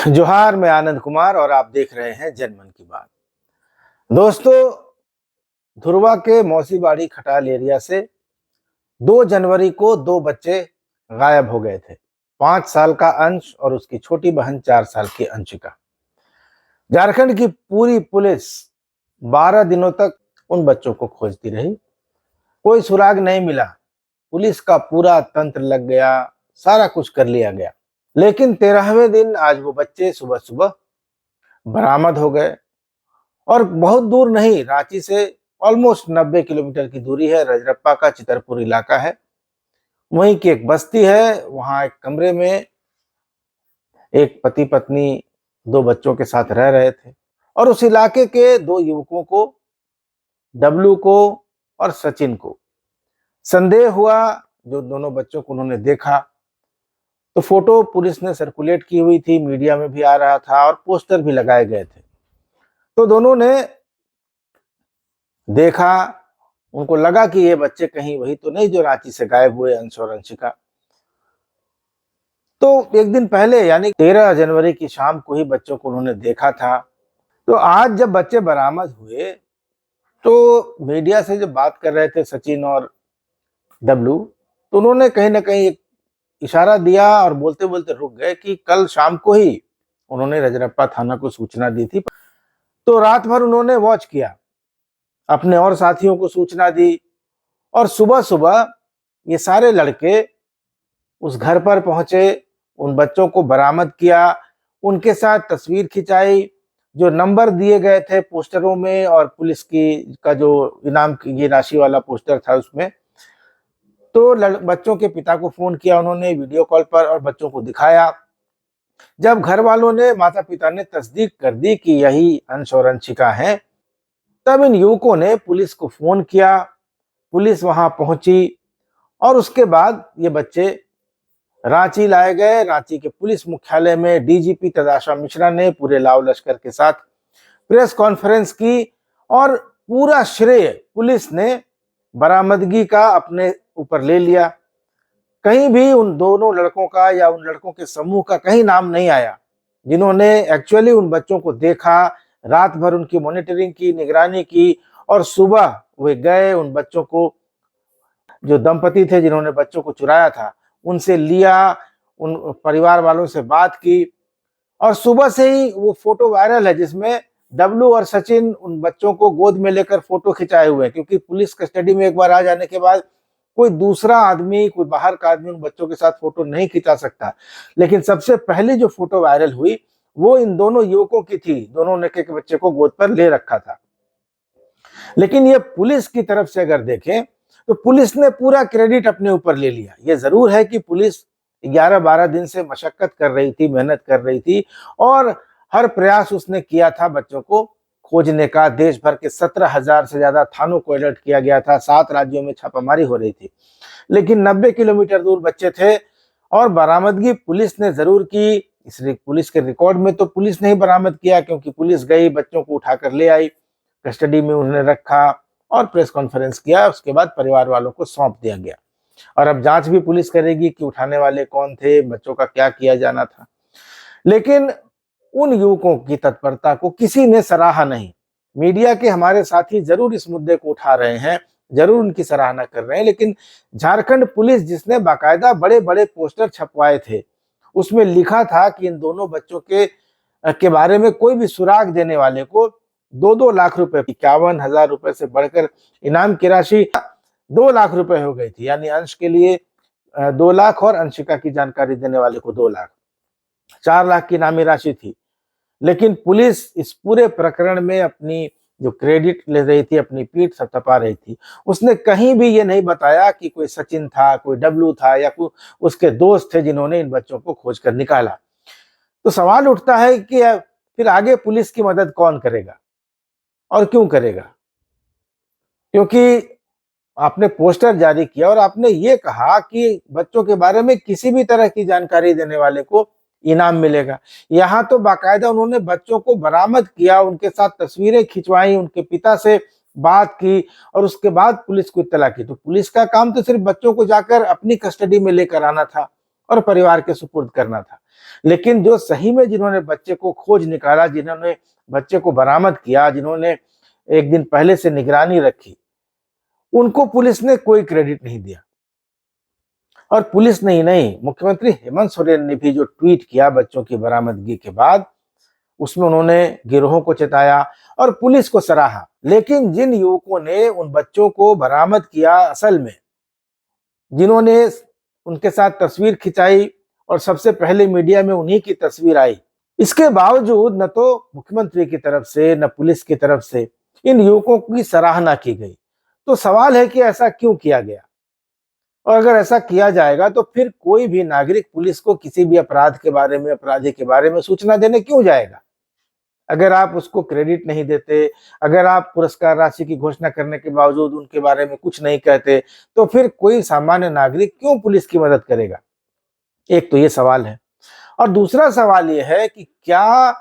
जोहार, मैं आनंद कुमार और आप देख रहे हैं जनमन की बात। दोस्तों, धुरवा के मौसीबाड़ी खटाल एरिया से 2 जनवरी को 2 बच्चे गायब हो गए थे। 5 साल का अंश और उसकी छोटी बहन 4 साल की अंशिका। झारखंड की पूरी पुलिस 12 दिनों तक उन बच्चों को खोजती रही। कोई सुराग नहीं मिला। पुलिस का पूरा तंत्र लग गया, सारा कुछ कर लिया गया। लेकिन 13वें दिन आज वो बच्चे सुबह सुबह बरामद हो गए और बहुत दूर नहीं, रांची से ऑलमोस्ट 90 किलोमीटर की दूरी है। रजरप्पा का चितरपुर इलाका है, वहीं की एक बस्ती है। वहां एक कमरे में एक पति पत्नी 2 बच्चों के साथ रह रहे थे और उस इलाके के 2 युवकों को, डब्लू को और सचिन को संदेह हुआ। जो दोनों बच्चों को उन्होंने देखा तो फोटो पुलिस ने सर्कुलेट की हुई थी, मीडिया में भी आ रहा था और पोस्टर भी लगाए गए थे। तो दोनों ने देखा, उनको लगा कि ये बच्चे कहीं वही तो नहीं जो रांची से गायब हुए, अंश और अंशिका। तो एक दिन पहले यानी 13 जनवरी की शाम को ही बच्चों को उन्होंने देखा था। तो आज जब बच्चे बरामद हुए तो मीडिया से जब बात कर रहे थे सचिन और डब्लू, तो उन्होंने कहीं ना कहीं एक इशारा दिया और बोलते बोलते रुक गए कि कल शाम को ही उन्होंने रजरप्पा थाना को सूचना दी थी। तो रात भर उन्होंने वॉच किया, अपने और साथियों को सूचना दी और सुबह सुबह ये सारे लड़के उस घर पर पहुंचे, उन बच्चों को बरामद किया, उनके साथ तस्वीर खिंचाई। जो नंबर दिए गए थे पोस्टरों में और पुलिस की का जो इनाम की राशि वाला पोस्टर था उसमें, तो बच्चों के पिता को फोन किया उन्होंने वीडियो कॉल पर और बच्चों को दिखाया। जब घर वालों ने, माता पिता ने तस्दीक कर दी कि यही अंश और अंशिका हैं, तब इन युवकों ने पुलिस को फोन किया। पुलिस वहां पहुंची और उसके बाद ये बच्चे रांची लाए गए। रांची के पुलिस मुख्यालय में डीजीपी तदाशा मिश्रा ने पूरे लाव लश्कर के साथ प्रेस कॉन्फ्रेंस की और पूरा श्रेय पुलिस ने बरामदगी का अपने ऊपर ले लिया। कहीं भी उन दोनों लड़कों का या उन लड़कों के समूह का कहीं नाम नहीं आया जिन्होंने एक्चुअली उन बच्चों को देखा, रात भर उनकी मॉनिटरिंग की, निगरानी की और सुबह वे गए उन बच्चों को, जो दंपति थे जिन्होंने बच्चों को चुराया था, उनसे लिया, उन परिवार वालों से बात की और सुबह से ही वो फोटो वायरल है जिसमें डब्लू और सचिन उन बच्चों को गोद में लेकर फोटो खिंचाए हुए हैं। क्योंकि पुलिस कस्टडी में एक बार आ जाने के बाद कोई दूसरा आदमी, कोई बाहर का आदमी उन बच्चों के साथ फोटो नहीं खिंचा सकता। लेकिन सबसे पहले जो फोटो वायरल हुई वो इन दोनों युवकों की थी। दोनों ने एक बच्चे को गोद पर ले रखा था। लेकिन ये पुलिस की तरफ से अगर देखें तो पुलिस ने पूरा क्रेडिट अपने ऊपर ले लिया। ये जरूर है कि पुलिस 11-12 दिन से मशक्कत कर रही थी, मेहनत कर रही थी और हर प्रयास उसने किया था बच्चों को खोजने का। देश भर के 17,000 से ज्यादा थानों को अलर्ट किया गया था, 7 राज्यों में छापामारी हो रही थी। लेकिन 90 किलोमीटर दूर बच्चे थे और बरामदगी पुलिस ने जरूर की। इस पुलिस के रिकॉर्ड में तो पुलिस ने ही बरामद किया, क्योंकि पुलिस गई, बच्चों को उठाकर ले आई, कस्टडी में उन्हें रखा और प्रेस कॉन्फ्रेंस किया। उसके बाद परिवार वालों को सौंप दिया गया और अब जांच भी पुलिस करेगी कि उठाने वाले कौन थे, बच्चों का क्या किया जाना था। लेकिन उन युवकों की तत्परता को किसी ने सराहा नहीं। मीडिया के हमारे साथी जरूर इस मुद्दे को उठा रहे हैं, जरूर उनकी सराहना कर रहे हैं, लेकिन झारखंड पुलिस जिसने बाकायदा बड़े बड़े पोस्टर छपवाए थे, उसमें लिखा था कि इन दोनों बच्चों के बारे में कोई भी सुराग देने वाले को 2-2 लाख रुपए, 51,000 रुपए से बढ़कर इनाम की राशि 2 लाख रुपए हो गई थी। यानी अंश के लिए 2 लाख और अंशिका की जानकारी देने वाले को 2 लाख, 4 लाख की इनामी राशि थी। लेकिन पुलिस इस पूरे प्रकरण में अपनी जो क्रेडिट ले रही थी, अपनी पीठ थपथपा रही थी। उसने कहीं भी ये नहीं बताया कि कोई सचिन था, कोई डब्लू था या कोई उसके दोस्त थे जिन्होंने इन बच्चों को खोज कर निकाला। तो सवाल उठता है कि फिर आगे पुलिस की मदद कौन करेगा और क्यों करेगा? क्योंकि आपने पोस्टर जारी किया और आपने ये कहा कि बच्चों के बारे में किसी भी तरह की जानकारी देने वाले को इनाम मिलेगा। यहाँ तो बाकायदा उन्होंने बच्चों को बरामद किया, उनके साथ तस्वीरें खिंचवाई, उनके पिता से बात की और उसके बाद पुलिस को इत्तला की। तो पुलिस का काम तो सिर्फ बच्चों को जाकर अपनी कस्टडी में लेकर आना था, और परिवार के सुपुर्द करना था। लेकिन जो सही में जिन्होंने बच्चे को खोज निकाला, जिन्होंने बच्चे को बरामद किया, जिन्होंने एक दिन पहले से निगरानी रखी, उनको पुलिस ने कोई क्रेडिट नहीं दिया। और पुलिस नहीं, मुख्यमंत्री हेमंत सोरेन ने भी जो ट्वीट किया बच्चों की बरामदगी के बाद, उसमें उन्होंने गिरोहों को चिताया और पुलिस को सराहा। लेकिन जिन युवकों ने उन बच्चों को बरामद किया, असल में जिन्होंने उनके साथ तस्वीर खिंचाई और सबसे पहले मीडिया में उन्हीं की तस्वीर आई, इसके बावजूद न तो मुख्यमंत्री की तरफ से न पुलिस की तरफ से इन युवकों की सराहना की गई। तो सवाल है कि ऐसा क्यों किया गया, और अगर ऐसा किया जाएगा तो फिर कोई भी नागरिक पुलिस को किसी भी अपराध के बारे में, अपराधी के बारे में सूचना देने क्यों जाएगा? अगर आप उसको क्रेडिट नहीं देते, अगर आप पुरस्कार राशि की घोषणा करने के बावजूद उनके बारे में कुछ नहीं कहते, तो फिर कोई सामान्य नागरिक क्यों पुलिस की मदद करेगा? एक तो ये सवाल है। और दूसरा सवाल ये है कि क्या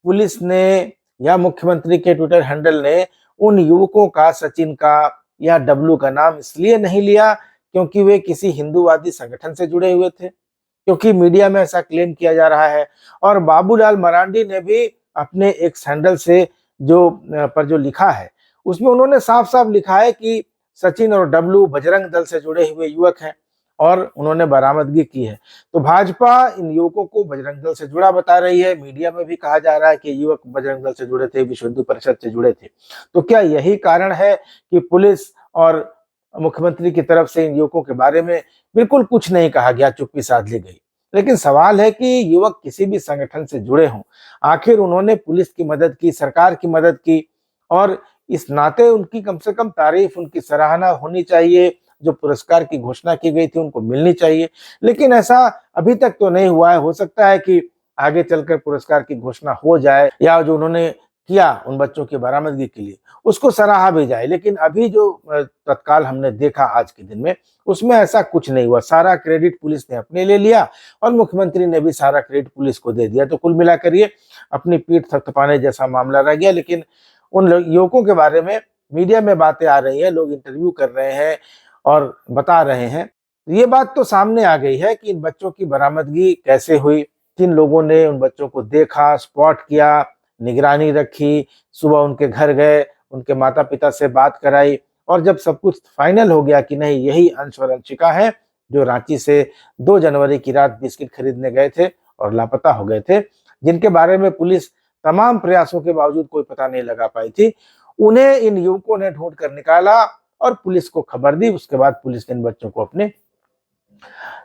पुलिस ने या मुख्यमंत्री के ट्विटर हैंडल ने उन युवकों का, सचिन का या डब्लू का नाम इसलिए नहीं लिया क्योंकि वे किसी हिंदूवादी संगठन से जुड़े हुए थे? क्योंकि मीडिया में ऐसा क्लेम किया जा रहा है। और बाबूलाल मरांडी ने भी अपने एक सैंडल से जो लिखा है, उसमें उन्होंने साफ साफ लिखा है कि सचिन और डब्लू बजरंग दल से जुड़े हुए युवक हैं और उन्होंने बरामदगी की है। तो भाजपा इन युवकों को बजरंग दल से जुड़ा बता रही है। मीडिया में भी कहा जा रहा है कि युवक बजरंग दल से जुड़े थे, विश्व हिंदू परिषद से जुड़े थे। तो क्या यही कारण है कि पुलिस और मुख्यमंत्री की तरफ से इन युवकों के बारे में बिल्कुल कुछ नहीं कहा गया, चुप्पी साध ली गई? लेकिन सवाल है कि युवक किसी भी संगठन से जुड़े हों, आखिर उन्होंने पुलिस की मदद की, सरकार की मदद की, और इस नाते उनकी कम से कम तारीफ, उनकी सराहना होनी चाहिए। जो पुरस्कार की घोषणा की गई थी उनको मिलनी चाहिए। लेकिन ऐसा अभी तक तो नहीं हुआ है। हो सकता है कि आगे चलकर पुरस्कार की घोषणा हो जाए, या जो उन्होंने किया उन बच्चों की बरामदगी के लिए उसको सराहा भी जाए। लेकिन अभी जो तत्काल हमने देखा आज के दिन में, उसमें ऐसा कुछ नहीं हुआ। सारा क्रेडिट पुलिस ने अपने ले लिया और मुख्यमंत्री ने भी सारा क्रेडिट पुलिस को दे दिया। तो कुल मिलाकर ये अपनी पीठ थपथपाने जैसा मामला रह गया। लेकिन उन युवकों के बारे में मीडिया में बातें आ रही है, लोग इंटरव्यू कर रहे हैं और बता रहे हैं। ये बात तो सामने आ गई है कि इन बच्चों की बरामदगी कैसे हुई, किन लोगों ने उन बच्चों को देखा, स्पॉट किया, निगरानी रखी, सुबह उनके घर गए, उनके माता पिता से बात कराई, और जब सब कुछ फाइनल हो गया कि नहीं यही अंश और अंशिका है जो रांची से 2 जनवरी की रात बिस्किट खरीदने गए थे और लापता हो गए थे, जिनके बारे में पुलिस तमाम प्रयासों के बावजूद कोई पता नहीं लगा पाई थी, उन्हें इन युवकों ने ढूंढ कर निकाला और पुलिस को खबर दी। उसके बाद पुलिस ने इन बच्चों को अपने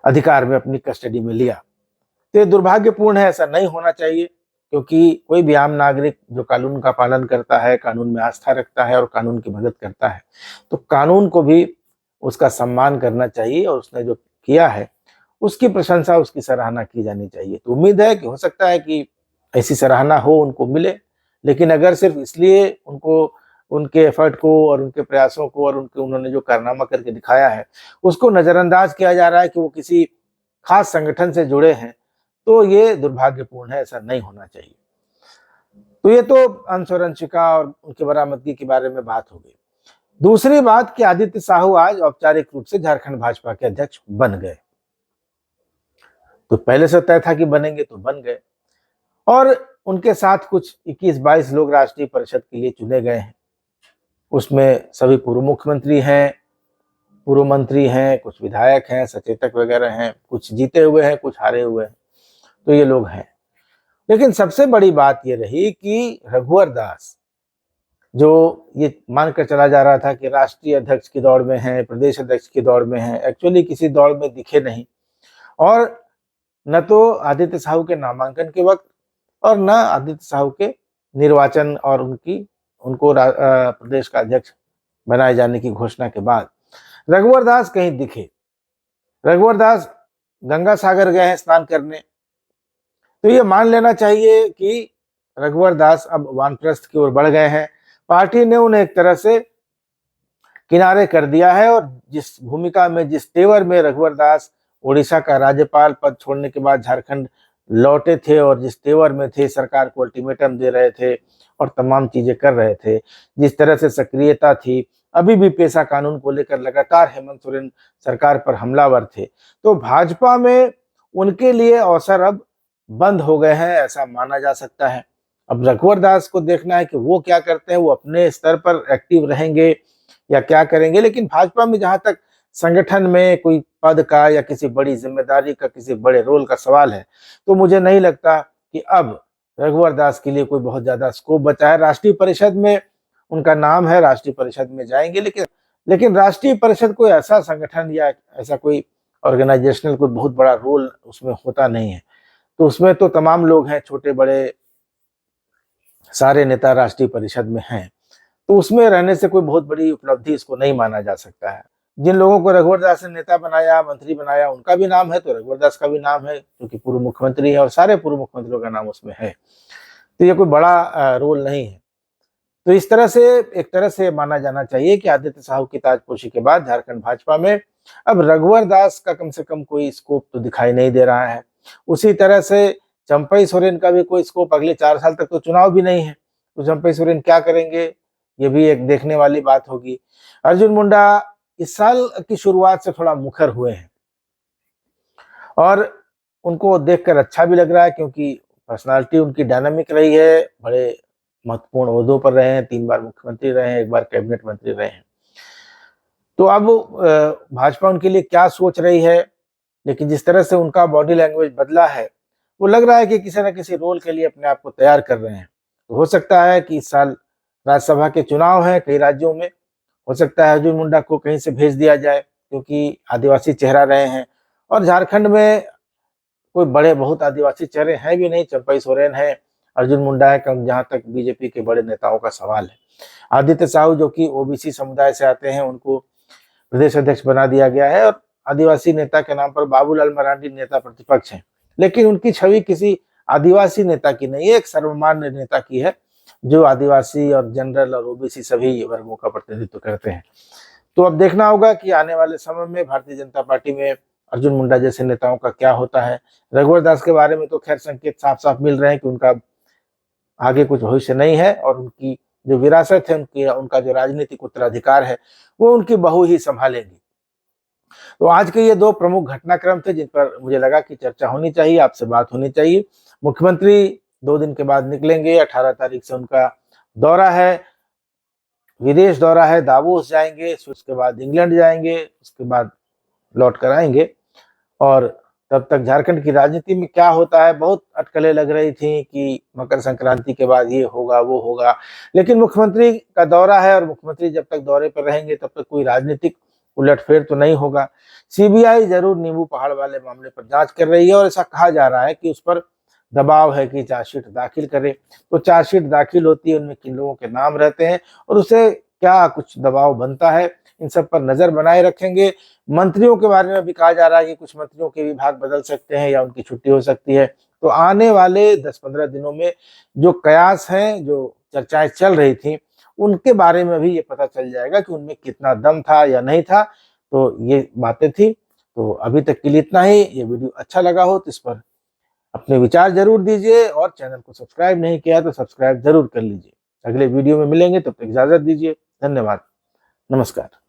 अधिकार में, अपनी कस्टडी में लिया। तो ये दुर्भाग्यपूर्ण है, ऐसा नहीं होना चाहिए। क्योंकि कोई भी आम नागरिक जो कानून का पालन करता है, कानून में आस्था रखता है और कानून की मदद करता है, तो कानून को भी उसका सम्मान करना चाहिए और उसने जो किया है उसकी प्रशंसा, उसकी सराहना की जानी चाहिए। तो उम्मीद है कि हो सकता है कि ऐसी सराहना हो, उनको मिले। लेकिन अगर सिर्फ इसलिए उनको, उनके एफर्ट को और उनके प्रयासों को और उन्होंने जो कारनामा करके दिखाया है उसको नजरअंदाज किया जा रहा है कि वो किसी खास संगठन से जुड़े हैं, तो ये दुर्भाग्यपूर्ण है, ऐसा नहीं होना चाहिए। तो ये तो अंश और अंशिका और उनकी बरामदगी के बारे में बात हो गई। दूसरी बात कि आदित्य साहू आज औपचारिक रूप से झारखंड भाजपा के अध्यक्ष बन गए। तो पहले से तय था कि बनेंगे, तो बन गए। और उनके साथ कुछ 21-22 लोग राष्ट्रीय परिषद के लिए चुने गए हैं। उसमें सभी पूर्व मुख्यमंत्री हैं, पूर्व मंत्री हैं, कुछ विधायक हैं, सचेतक वगैरह हैं, कुछ जीते हुए हैं, कुछ हारे हुए हैं। तो ये लोग हैं। लेकिन सबसे बड़ी बात ये रही कि रघुवर दास, जो ये मानकर चला जा रहा था कि राष्ट्रीय अध्यक्ष की दौड़ में हैं, प्रदेश अध्यक्ष की दौड़ में हैं, एक्चुअली किसी दौड़ में दिखे नहीं। और न तो आदित्य साहू के नामांकन के वक्त और न आदित्य साहू के निर्वाचन और उनको प्रदेश का अध्यक्ष बनाए जाने की घोषणा के बाद रघुवर दास कहीं दिखे। रघुवर दास गंगा सागर गए हैं स्नान करने। तो ये मान लेना चाहिए कि रघुवर दास अब वानप्रस्थ की ओर बढ़ गए हैं। पार्टी ने उन्हें एक तरह से किनारे कर दिया है। और जिस भूमिका में, जिस तेवर में रघुवर दास ओडिशा का राज्यपाल पद छोड़ने के बाद झारखंड लौटे थे और जिस तेवर में थे, सरकार को अल्टीमेटम दे रहे थे और तमाम चीजें कर रहे थे, जिस तरह से सक्रियता थी, अभी भी पेशा कानून को लेकर लगातार हेमंत सोरेन सरकार पर हमलावर थे। तो भाजपा में उनके लिए अवसर अब बंद हो गए हैं, ऐसा माना जा सकता है। अब रघुवर दास को देखना है कि वो क्या करते हैं, वो अपने स्तर पर एक्टिव रहेंगे या क्या करेंगे। लेकिन भाजपा में जहां तक संगठन में कोई पद का या किसी बड़ी जिम्मेदारी का, किसी बड़े रोल का सवाल है, तो मुझे नहीं लगता कि अब रघुवर दास के लिए कोई बहुत ज्यादा स्कोप बचा है। राष्ट्रीय परिषद में उनका नाम है, राष्ट्रीय परिषद में जाएंगे, लेकिन राष्ट्रीय परिषद कोई ऐसा संगठन या ऐसा कोई ऑर्गेनाइजेशनल कोई बहुत बड़ा रोल उसमें होता नहीं है। तो उसमें तो तमाम लोग हैं, छोटे बड़े सारे नेता राष्ट्रीय परिषद में हैं, तो उसमें रहने से कोई बहुत बड़ी उपलब्धि इसको नहीं माना जा सकता है। जिन लोगों को रघुवर दास ने नेता बनाया, मंत्री बनाया, उनका भी नाम है, तो रघुवर दास का भी नाम है, क्योंकि पूर्व मुख्यमंत्री है और सारे पूर्व मुख्यमंत्रियों का नाम उसमें है। तो ये कोई बड़ा रोल नहीं है। तो इस तरह से एक तरह से माना जाना चाहिए कि आदित्य साहू की ताजपोशी के बाद झारखंड भाजपा में अब रघुवर दास का कम से कम कोई स्कोप तो दिखाई नहीं दे रहा है। उसी तरह से चंपई सोरेन का भी कोई स्कोप, अगले 4 साल तक तो चुनाव भी नहीं है, तो चंपई सोरेन क्या करेंगे, ये भी एक देखने वाली बात होगी। अर्जुन मुंडा इस साल की शुरुआत से थोड़ा मुखर हुए हैं और उनको देखकर अच्छा भी लग रहा है, क्योंकि पर्सनालिटी उनकी डायनामिक रही है, बड़े महत्वपूर्ण ओहदों पर रहे हैं, 3 बार मुख्यमंत्री रहे हैं, 1 बार कैबिनेट मंत्री रहे हैं। तो अब भाजपा उनके लिए क्या सोच रही है, लेकिन जिस तरह से उनका बॉडी लैंग्वेज बदला है, वो लग रहा है कि किसी न किसी रोल के लिए अपने आप को तैयार कर रहे हैं। तो हो सकता है कि इस साल राज्यसभा के चुनाव हैं कई राज्यों में, हो सकता है अर्जुन मुंडा को कहीं से भेज दिया जाए, क्योंकि आदिवासी चेहरा रहे हैं और झारखंड में कोई बड़े बहुत आदिवासी चेहरे हैं भी नहीं। चंपई सोरेन है, अर्जुन मुंडा है, कम जहां तक बीजेपी के बड़े नेताओं का सवाल है। आदित्य साहू जो कि ओबीसी समुदाय से आते हैं, उनको प्रदेश अध्यक्ष बना दिया गया है और आदिवासी नेता के नाम पर बाबूलाल मरांडी नेता प्रतिपक्ष हैं, लेकिन उनकी छवि किसी आदिवासी नेता की नहीं है, एक सर्वमान्य नेता की है, जो आदिवासी और जनरल और ओबीसी सभी वर्गों का प्रतिनिधित्व करते हैं। तो अब देखना होगा कि आने वाले समय में भारतीय जनता पार्टी में अर्जुन मुंडा जैसे नेताओं का क्या होता है। रघुवर दास के बारे में तो खैर संकेत साफ साफ मिल रहे हैं कि उनका आगे कुछ भविष्य नहीं है और उनकी जो विरासत है, उनका जो राजनीतिक उत्तराधिकार है, वो उनकी बहू ही संभालेंगी। तो आज के ये 2 प्रमुख घटनाक्रम थे जिन पर मुझे लगा कि चर्चा होनी चाहिए, आपसे बात होनी चाहिए। मुख्यमंत्री 2 दिन के बाद निकलेंगे, 18 तारीख से उनका दौरा है, विदेश दौरा है, दावोस जाएंगे, उसके बाद इंग्लैंड जाएंगे, उसके बाद लौट कर आएंगे। और तब तक झारखंड की राजनीति में क्या होता है, बहुत अटकलें लग रही थी कि मकर संक्रांति के बाद ये होगा वो होगा, लेकिन मुख्यमंत्री का दौरा है और मुख्यमंत्री जब तक दौरे पर रहेंगे तब तक कोई राजनीतिक उलटफेर तो नहीं होगा। सीबीआई जरूर नींबू पहाड़ वाले मामले पर जांच कर रही है और ऐसा कहा जा रहा है कि उस पर दबाव है कि चार्जशीट दाखिल करे। तो चार्जशीट दाखिल होती है, उनमें किन लोगों के नाम रहते हैं और उसे क्या कुछ दबाव बनता है, इन सब पर नजर बनाए रखेंगे। मंत्रियों के बारे में भी कहा जा रहा है कि कुछ मंत्रियों के विभाग बदल सकते हैं या उनकी छुट्टी हो सकती है। तो आने वाले 10-15 दिनों में जो कयास हैं, जो चर्चाएं चल रही थी, उनके बारे में भी ये पता चल जाएगा कि उनमें कितना दम था या नहीं था। तो ये बातें थी। तो अभी तक के लिए इतना ही। ये वीडियो अच्छा लगा हो तो इस पर अपने विचार जरूर दीजिए और चैनल को सब्सक्राइब नहीं किया तो सब्सक्राइब जरूर कर लीजिए। अगले वीडियो में मिलेंगे, तब तक इजाजत दीजिए। धन्यवाद, नमस्कार।